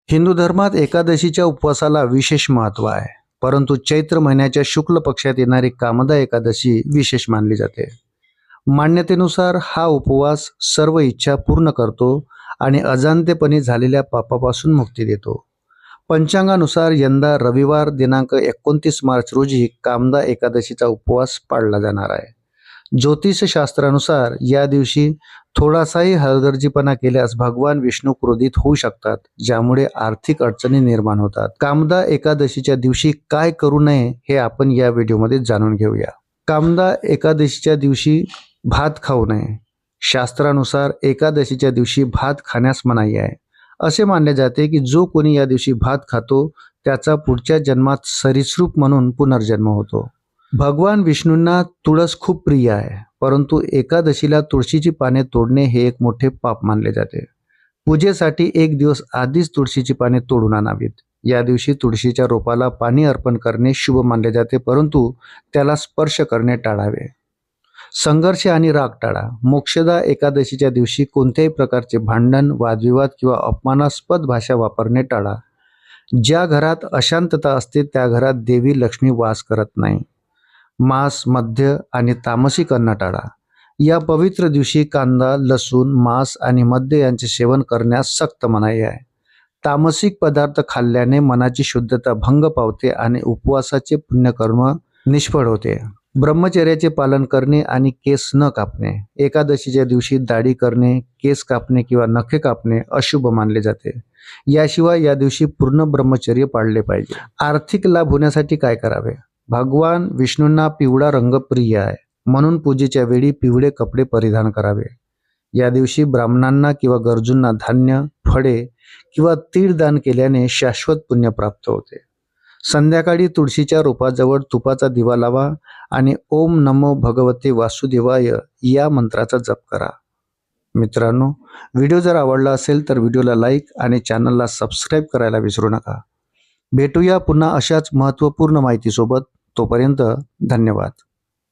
हिंदू धर्मात एकादशीच्या उपवासाला विशेष महत्त्व आहे, परंतु चैत्र महिन्याच्या शुक्ल पक्षात येणारी कामदा एकादशी विशेष मानली जाते। मान्यतेनुसार हा उपवास सर्व इच्छा पूर्ण करतो आणि अजाणतेपणी झालेल्या पापापासून मुक्ती देतो। पंचांगानुसार यंदा रविवार दिनांक 29 मार्च रोजी कामदा एकादशीचा उपवास पाळला जाणार आहे। ज्योतिषशास्त्रानुसार या दिवशी थोडासाही हलगर्जीपणा केल्यास भगवान विष्णू क्रोधित होऊ शकतात, ज्यामुळे आर्थिक अडचणी निर्माण होतात। कामदा एकादशीच्या दिवशी काय करू नये हे आपण या व्हिडिओमध्ये जाणून घेऊया। कामदा एकादशीच्या दिवशी भात खाऊ नये। शास्त्रानुसार एकादशीच्या दिवशी भात खाण्यास मनाई आहे। असे मानले जाते की जो कोणी या दिवशी भात खातो त्याचा पुढच्या जन्मात सरीसृप म्हणून पुनर्जन्म होतो। भगवान विष्णूंना तुळस खूप प्रिय आहे, परंतु एकादशीला तुळशीची पाने तोडणे हे एक मोठे पाप मानले जाते। पूजेसाठी एक दिवस आधीच तुळशीची पाने तोडून आणावीत। या दिवशी तुळशीच्या रोपाला पाणी अर्पण करणे शुभ मानले जाते, परंतु त्याला स्पर्श करणे टाळावे। संघर्ष आणि राग टाळा। मोक्षदा एकादशीच्या दिवशी कोणत्याही प्रकारचे भांडण, वादविवाद किंवा अपमानास्पद भाषा वापरणे टाळा। ज्या घरात अशांतता असते त्या घरात देवी लक्ष्मी वास करत नाही। मांस, मद्य आणि तामसिक अन्न टाळा। या पवित्र दिवशी कांदा, लसूण, मांस आणि मद्य यांचे सेवन करण्यास सक्त मनाई आहे। तामसिक पदार्थ खाल्ल्याने मनाची शुद्धता भंग पावते आणि उपवासाचे पुण्यकर्म निष्फळ होते। ब्रह्मचर्याचे पालन करणे आणि केस न कापणे। एकादशीच्या दिवशी दाढी करणे, केस कापणे किंवा नखे कापणे अशुभ मानले जाते। याशिवाय या दिवशी पूर्ण ब्रह्मचर्य पाळले पाहिजे। आर्थिक लाभ होण्यासाठी काय करावे? भगवान विष्णूंना पिवळा रंग प्रिय आहे, म्हणून पूजेच्या वेळी पिवळे कपडे परिधान करावे। या दिवशी ब्राह्मणांना किंवा गरजूंना धान्य, फळे किंवा तीळ दान केल्याने शाश्वत पुण्य प्राप्त होते। संध्याकाळी तुळशीच्या रोपाजवळ तुपाचा दिवा लावा आणि ओम नमो भगवते वासुदेवाय या मंत्राचा जप करा। मित्रांनो, व्हिडिओ जर आवडला असेल तर व्हिडिओला लाईक आणि चॅनलला सबस्क्राईब करायला विसरू नका। भेटूया पुन्हा अशाच महत्त्वपूर्ण माहितीसोबत। तोपर्यंत धन्यवाद।